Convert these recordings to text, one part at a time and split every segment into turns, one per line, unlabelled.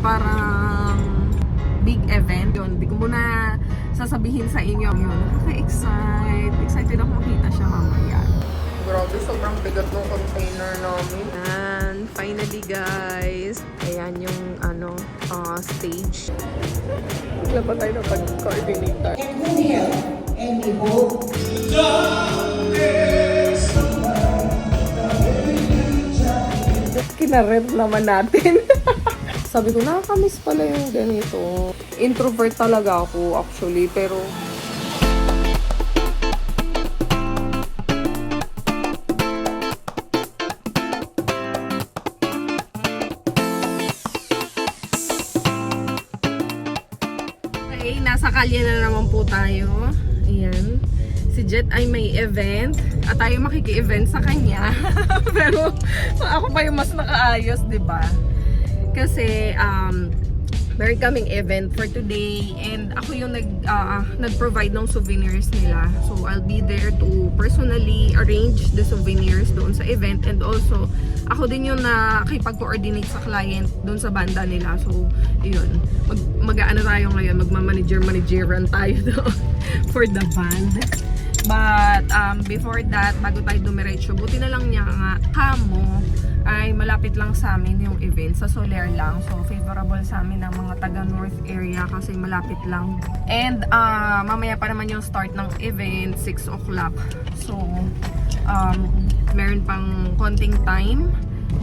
parang big event. Yun, di ko muna sasabihin sa inyo yun. Nakaka-excite. Excited ako makita siya mamaya. Grabe, sobrang bigat ng container namin. And finally guys, ayan yung stage. Bigla pa tayo na pag-coordinator.
And who here? And behold.
Kinaret naman natin. Sabi ko, nakakamiss pala yung ganito. Introvert talaga ako actually, pero okay, nasa kalye na naman po tayo. Ayan. Si Jet ay may event at tayo makiki-event sa kanya. Pero ako pa yung mas nakaayos, 'di ba? Kasi meron kaming event for today and ako yung nag-provide ng souvenirs nila. So I'll be there to personally arrange the souvenirs doon sa event, and also ako din yung nakipag-coordinate sa client doon sa banda nila. So yun, mag-aano tayo ngayon, magma-manager-manageran tayo doon for the band. But before that, bago tayo dumiretso, buti na lang niya nga kamo ay malapit lang sa amin yung event, sa Soler lang. So favorable sa amin ng mga taga North area kasi malapit lang. And mamaya pa naman yung start ng event, 6 o'clock. So meron pang konting time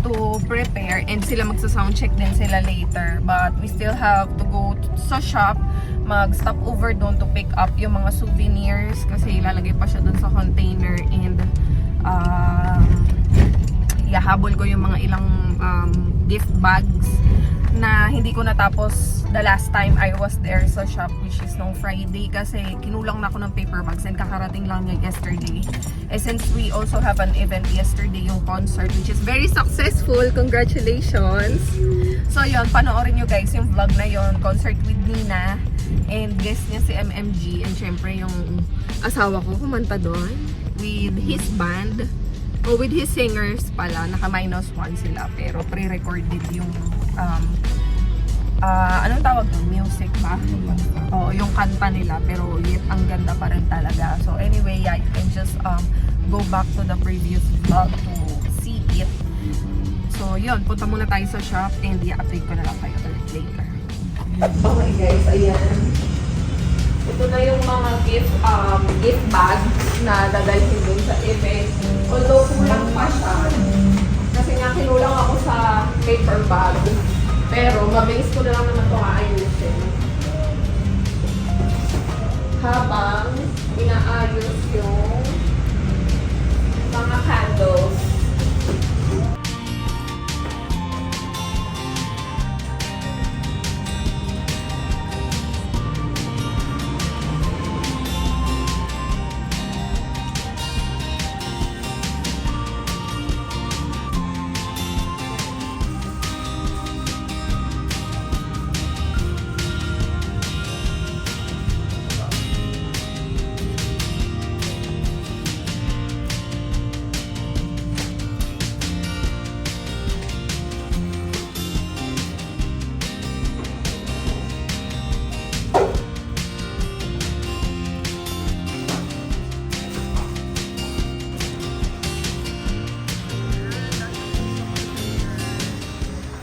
to prepare, and sila magsa-sound check din sila later. But we still have to go sa shop, mag-stop over doon to pick up yung mga souvenirs kasi ilalagay pa siya doon sa container, and ihahabol ko yung mga ilang gift bags na hindi ko natapos the last time I was there sa shop, which is nung Friday, kasi kinulang na ako ng paper bags and kakarating lang niya yesterday. Since we also have an event yesterday, yung concert, which is very successful. Congratulations! So yun, panoorin nyo guys yung vlog na yun, concert with Nina, and guest niya si MMG, and syempre yung asawa ko kumanta doon with his band. O with his singers pala, naka -1 sila, pero pre-recorded yung anong tawag doon? Music ba? Oo, yung kanta nila, pero yet ang ganda pa rin talaga. So anyway, yeah, you can just go back to the previous vlog to see it. So yun, punta muna tayo sa shop, and i-update ko na lang kayo ulit later. Okay guys, ayan. Ito na yung mga gift bags na dadalhin dun sa event. Although kulang pa siya. Kasi nga kinulang ako sa paper bag. Pero mabilis ko na lang naman ito aayusin. Habang inaayos yung mga candles.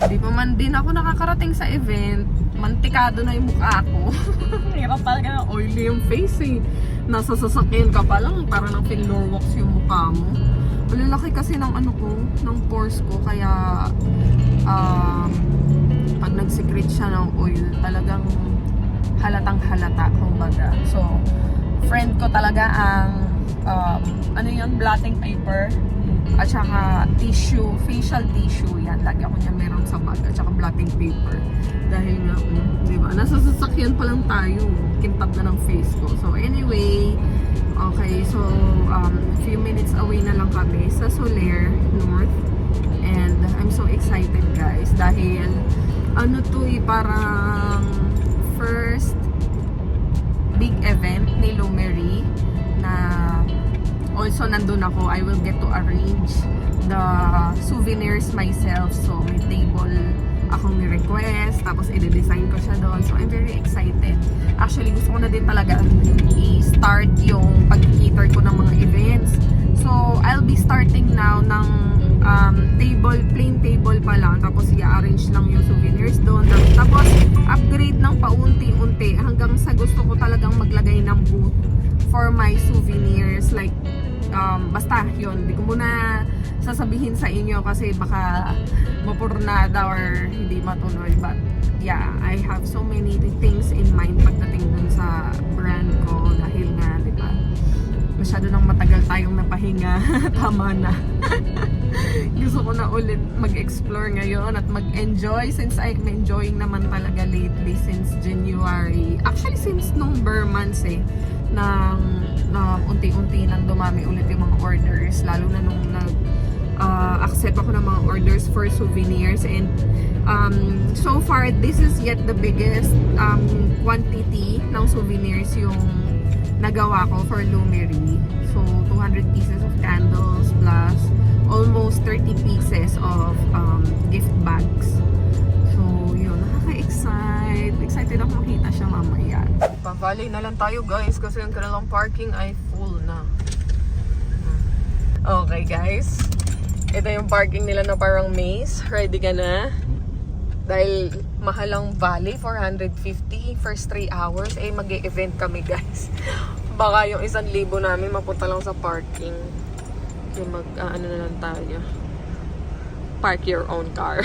Di pa man din ako nakakarating sa event, mantikado na yung mukha ko. Hirap talaga, oily yung face eh. Nasa sasakyan ka pa lang, para nang floor walks yung mukha mo. Malalaki kasi ng ng pores ko, kaya pag nag-secrete siya ng oil, talagang halatang halata, kumbaga. So, friend ko talaga ang blotting paper at saka tissue, facial tissue. Yan, lagi ako niya meron sa bag, at saka blotting paper. Dahil nga, di ba, nasa sasakyan pa lang tayo, kintab na ng face ko. So anyway, okay, so few minutes away na lang kami sa Soler North, and I'm so excited guys, dahil parang first big event ni Lumery na also nandun ako. I will get to arrange the souvenirs myself. So may table akong ni-request, tapos i-design ko siya doon. So, I'm very excited. Actually, gusto ko na din talaga i-start yung pag-cater ko ng mga events. So, I'll be starting now ng plain table pa lang. Tapos, i-arrange lang yung souvenirs doon. Tapos, upgrade ng paunti-unti hanggang sa gusto ko talagang maglagay ng booth for my souvenirs. Like, basta yun, hindi ko muna sasabihin sa inyo kasi baka mapurnada or hindi matuloy, but yeah, I have so many things in mind pagdating dun sa brand ko dahil nga, di ba, masyado nang matagal tayong napahinga. Tama na. Gusto ko na ulit mag-explore ngayon at mag-enjoy since I'm enjoying naman talaga lately since January, actually since November months na unti-unti nang dumami ulit yung mga orders, lalo na nung accept ako ng mga orders for souvenirs, and so far this is yet the biggest quantity ng souvenirs yung nagawa ko for Lumery. So 200 pieces of candles plus almost 30 pieces of gift bags. So yun, nakaka-excite. Excited ako makita siya mamaya. Pa-valley na lang tayo guys kasi yung kanilang parking ay full na. Okay guys, ito yung parking nila na parang maze. Ready ka na? Dahil mahalang valley, 450 first 3 hours. Mag-e-event kami guys. Baka yung 1,000 namin mapunta lang sa parking. Yung ano na lang tayo. Park your own car.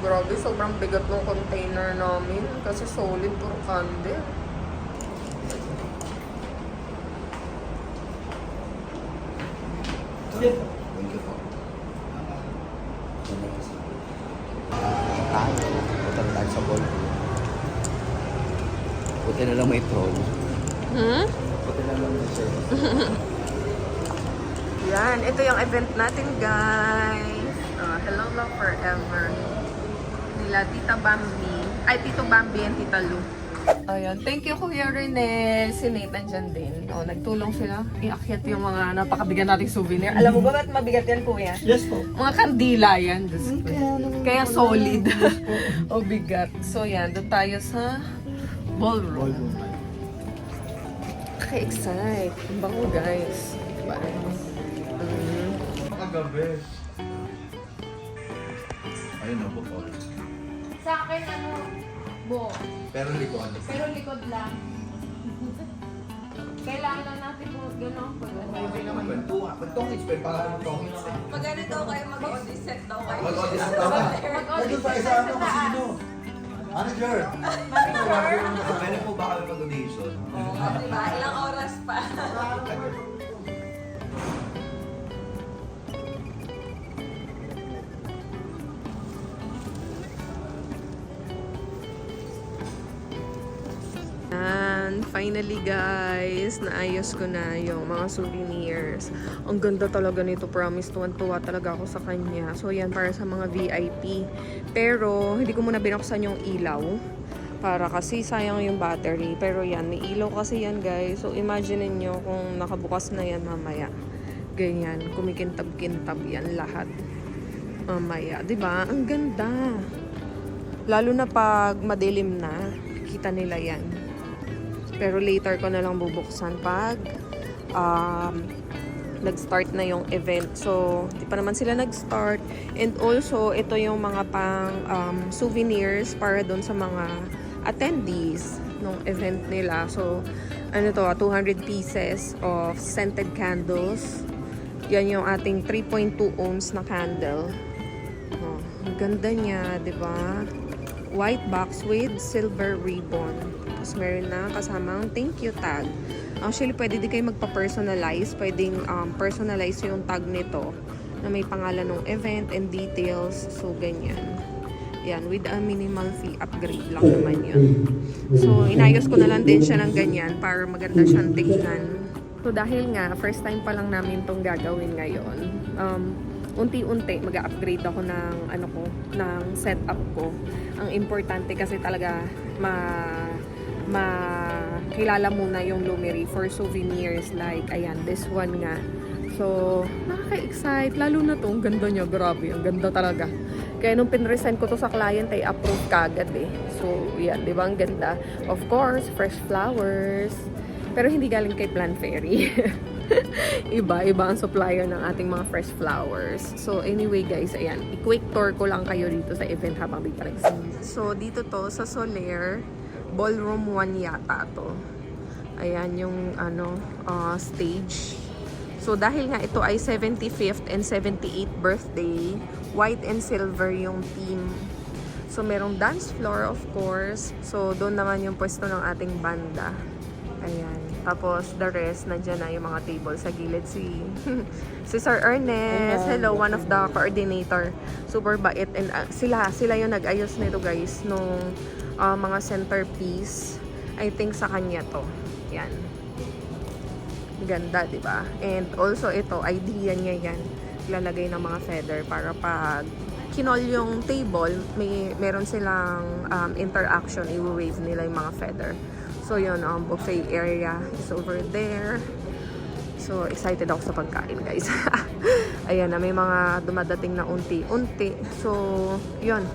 Grabe, sobrang bigat ng container namin kasi solid, puro candle.
Thank you po. Punta na tayo sa ballroom. Buti na lang may troll. Buti na lang may service.
Yan, ito yung event natin guys. Hello Love Forever. Nila Tita Bambi. Ay, Tito Bambi and Tita Lu. Ayan, thank you Kuya Rene. Si Nathan dyan din. Nagtulong sila. Iakyat yung mga napakabigan nating souvenir. Alam mo ba ba't mabigat yan Kuya?
Yes po.
Mga kandila yan. Kaya solid. O bigat. So yan, doon tayo sa ballroom. Kaka-excite. Ang bango guys. Diba?
Magabi. Ayun na po po.
Sa akin, buo.
Pero likuan.
Pero likod lang. Kailangan lang natin po gano'n po.
Hindi naman kwentuhan. Kwentuhan is para mag-tongits eh.
Magano daw kayo, mag-audiset daw kayo.
Mag-audition daw ka.
Mag-audition
tayo
sa taas.
Manager!
Manager?
Pwede po ba kami mag-audition?
Oo, diba? Ilang oras pa.
And finally guys, naayos ko na yung mga souvenirs. Ang ganda talaga nito, promise. Tuwan-tuwa talaga ako sa kanya. So yan, para sa mga VIP. Pero hindi ko muna binuksan yung ilaw para kasi sayang yung battery. Pero yan, may ilaw kasi yan guys. So imagine niyo kung nakabukas na yan mamaya. Ganyan, kumikintab-kintab yan lahat mamaya. Diba? Ang ganda. Lalo na pag madilim na, kita nila yan. Pero later ko na lang bubuksan pag nag-start na yung event. So, di pa naman sila nag-start. And also, ito yung mga pang souvenirs para doon sa mga attendees ng event nila. So, ano to, 200 pieces of scented candles. Yan yung ating 3.2 ohms na candle. Oh, ang ganda niya, di ba? White box with silver ribbon. Tapos meron na kasamang thank you tag. Actually, pwede din kayo magpa-personalize. Pwedeng personalize yung tag nito na may pangalan ng event and details. So, ganyan. Yan, with a minimal fee upgrade lang naman yun. So, inayos ko na lang din siya ng ganyan para maganda siyang tingnan. So, dahil nga, first time pa lang namin itong gagawin ngayon, unti-unti mag-upgrade ako ng ng setup ko. Ang importante kasi talaga kilala muna yung Lumery for souvenirs like ayan, this one nga So, nakaka-excite. Lalo na to, ang ganda niya. Grabe, ang ganda talaga. Kaya nung pinresent ko to sa client, ay approve kagad eh. So, yan, di ba? Ang ganda. Of course, fresh flowers. Pero hindi galing kay Plant Fairy. Iba ang supplier ng ating mga fresh flowers. So, anyway guys, ayan. I-quick tour ko lang kayo dito sa event habang bigparex. So, dito to sa Soler. Ballroom 1 yata to. Ayan yung stage. So, dahil nga ito ay 75th and 78th birthday, white and silver yung theme. So, merong dance floor, of course. So, doon naman yung pwesto ng ating banda. Ayan. Tapos, the rest, nandiyan na yung mga table sa gilid. Si Sir Ernest, hello, one of the coordinator. Super bait. And sila yung nag-ayos nito, guys, nung mga centerpiece. I think sa kanya to. Yan. Ganda, di ba? And also ito, idea niya yan. Lalagay ng mga feather para pag kinol yung table, meron silang interaction, i-wave nila yung mga feather. So yun, buffet area is over there. So excited ako sa pagkain, guys. Ayan na, may mga dumadating na unti-unti. So yun,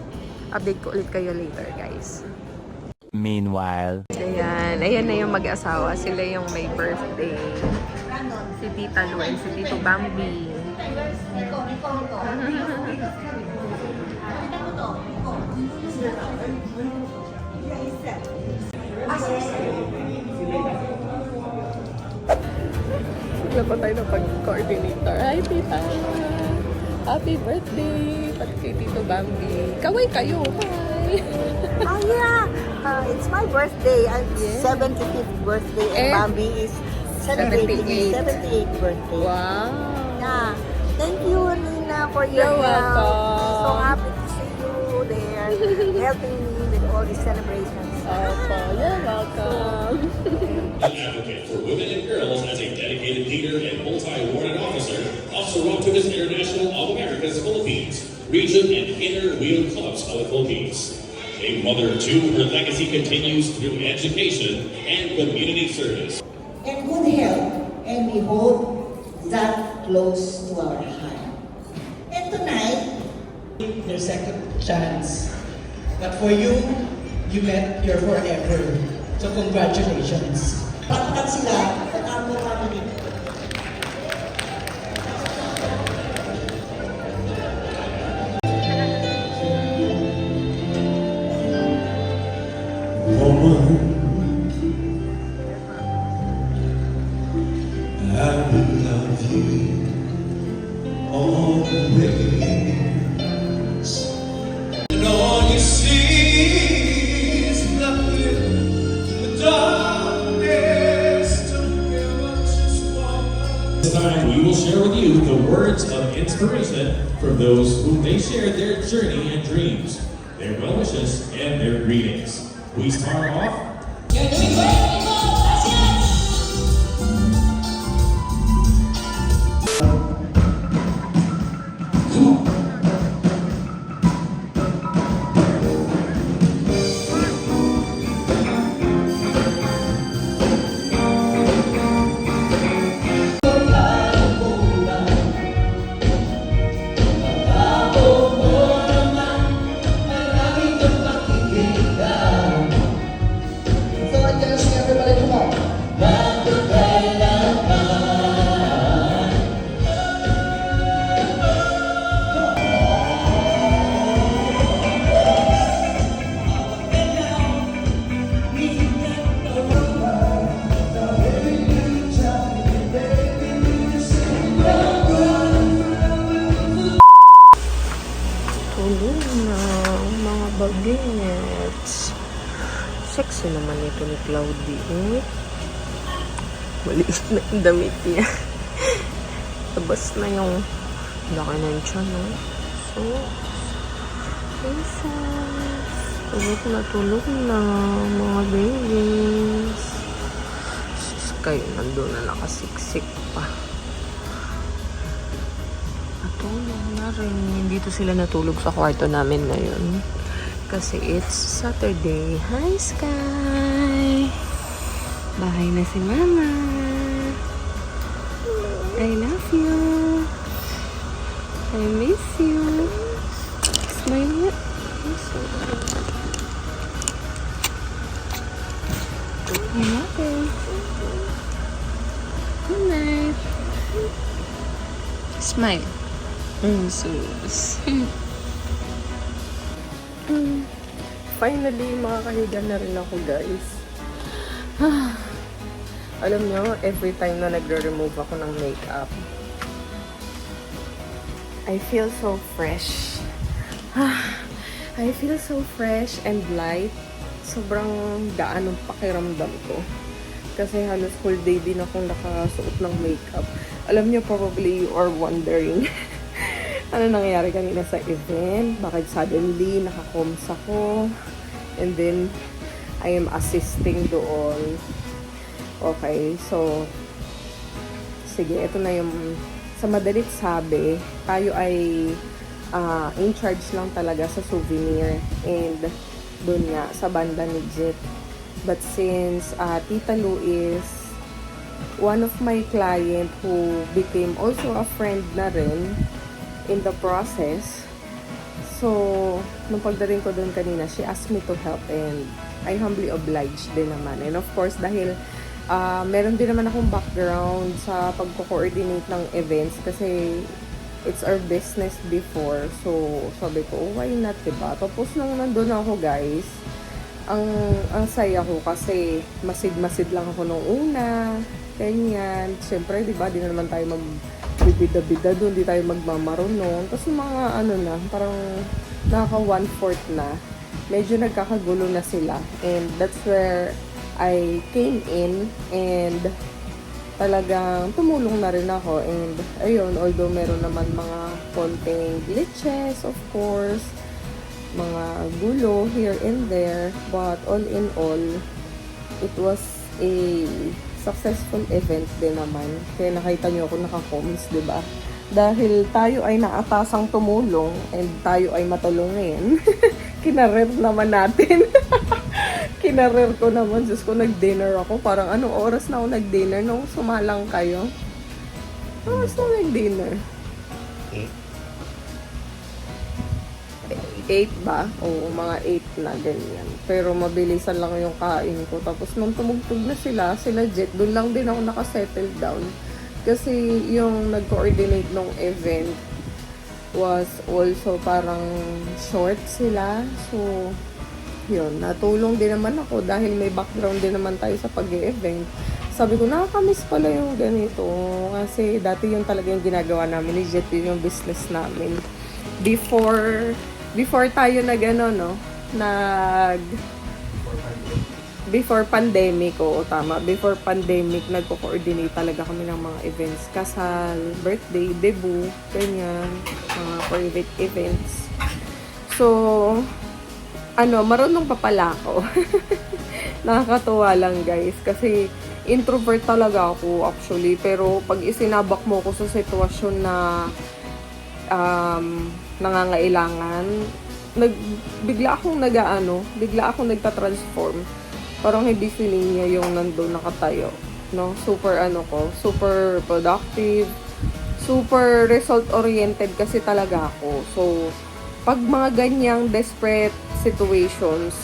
update ko ulit kayo later, guys.
Meanwhile,
Ayan na yung mag-asawa. Sila yung may birthday. Si Tita Lu and si Tito Bambi. Wala pa tayo ng pag-coordinator. Hi, Tita! Happy birthday! Pati kay Tito Bambi. Kaway kayo! Hi!
Oh yeah, it's my birthday.
Yeah.
75th birthday, and
Eh?
Bambi is celebrating his
78.
78th birthday.
Wow!
Yeah. Thank you, Nina, for your
You're
help.
welcome.
I'm so happy to see you there, helping me with all these celebrations.
Opo, you're welcome!
An advocate for women and girls as a dedicated leader and multi-awarded officer, Officer Rodriguez International of Americas Philippines, Region and Inner Wheel Clubs of the Philippines. A mother to her legacy continues through education and community service.
And good health, and we hold that close to our heart. And tonight,
their second chance. But for you, you met your forever. So congratulations.
pagkat sila, pagkamo family.
I will love you always. And all you see is nothing but darkness. Don't give up, just walk on. This time we will share with you the words of inspiration from those whom they shared their journey and dreams, their well wishes, and their greetings. We start off.
So I just everybody come on.
Tulog na mga bagets. Sexy naman ito ni Cloudy. Maliit na yung damit niya. Tabas na yung laki na yung tiyan, no? So, tulog na mga babies. Sus, kayo nandun na nakasiksik pa. Natulog na rin. Dito sila natulog sa kwarto namin ngayon. Kasi it's Saturday. Hi, Sky! Bahay na si Mama. I love you. I miss you. Smile nga. I love you. Good night. Smile. Sus. Finally, makakahiga na rin ako, guys. Alam nyo, every time na nagre-remove ako ng makeup, I feel so fresh. I feel so fresh and light. Sobrang gaan ng pakiramdam ko. Kasi halos whole day din akong nakasuot ng makeup. Alam nyo, probably you are wondering ano nangyayari kanina sa event. Bakit suddenly nakakoms ako. And then, I am assisting doon. Okay, so, sige, ito na yung, sa madalit sabi, tayo ay in charge lang talaga sa souvenir and doon nga, sa banda ni Jet. But since Tita Lu is one of my client who became also a friend na rin in the process, so, nung pagdating ko doon kanina, she asked me to help and I humbly obliged din naman. And of course, dahil meron din naman akong background sa pagko-coordinate ng events kasi it's our business before. So, sabi ko, why not, diba? Tapos nung nandun ako, guys, ang saya ko kasi masid-masid lang ako nung una, ganyan. Siyempre, diba, di na naman tayo magbibida-bida doon, di tayo magmamaronon. Tapos yung mga, na, parang naka 1/4 na, medyo nagkakagulo na sila. And that's where I came in and talagang tumulong na rin ako. And ayun, although meron naman mga konting glitches, of course, mga gulo here and there, but all in all, it was a successful event din naman. Kaya nakita niyo ako naka-comms, diba? Dahil tayo ay naatasang tumulong and tayo ay matulungin. Kinarer naman natin. Kinarer ko naman. Diyos ko, nag-dinner ako. Parang anong oras na ako nag-dinner nung sumalang kayo? Anong oras na ako nag-dinner? 8 ba? Oo, mga 8 na, ganyan. Pero mabilisan lang yung kain ko. Tapos nung tumugtog na sila Jet, doon lang din ako nakasettle down. Kasi yung nag-coordinate ng event was also parang short sila. So, yun, natulong din naman ako dahil may background din naman tayo sa pag-e-event. Sabi ko, nakakamiss pala yung ganito. Kasi dati yung talaga yung ginagawa namin ni Jet, yun yung business namin. Before tayo before pandemic, oo, tama. Before pandemic, nagko-coordinate talaga kami ng mga events. Kasal, birthday, debut, ganyan, mga private events. So, marunong pa pala ako. Nakakatuwa lang, guys. Kasi, introvert talaga ako, actually. Pero, pag isinabak mo ko sa sitwasyon na nangangailangan, bigla akong nagtatransform. Parang hindi feeling niya yung nandun nakatayo, no? Super super productive, super result-oriented kasi talaga ako. So, pag mga ganyang desperate situations,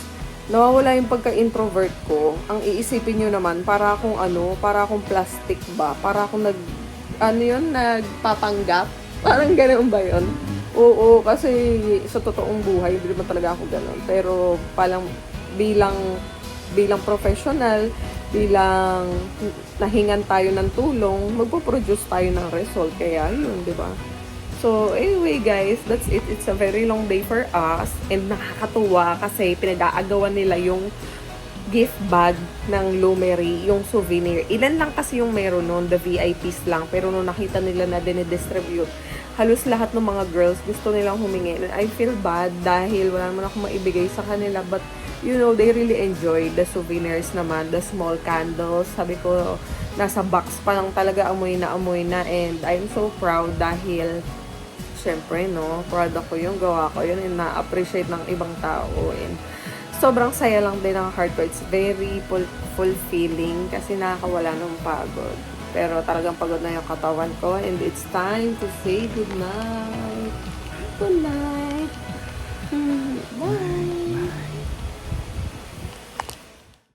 nawawala yung pagka-introvert ko, ang iisipin nyo naman, para akong plastic ba? Para akong nagpapanggap? Parang ganoon ba yun? Oo, kasi sa totoong buhay, hindi naman talaga ako gano'n. Pero bilang professional, bilang nahingan tayo ng tulong, magpo-produce tayo ng result. Kaya yun, di ba? So, anyway guys, that's it. It's a very long day for us. And nakakatuwa kasi pinag-aagawan nila yung gift bag ng Lumery, yung souvenir. Ilan lang kasi yung meron nun, the VIPs lang. Pero nung nakita nila na dinidistribute, halos lahat ng mga girls gusto nilang humingi. And I feel bad dahil wala naman ako maibigay sa kanila. But, they really enjoy the souvenirs naman, the small candles. Sabi ko, nasa box pa lang talaga, amoy na. And I'm so proud dahil, syempre, proud ako yung gawa ko yun and na-appreciate ng ibang tao. And sobrang saya lang din ng heart ko. It's very fulfilling kasi nakakawala ng pagod. Pero talagang pagod na yung katawan ko. And it's time to say goodnight. Good night. Bye.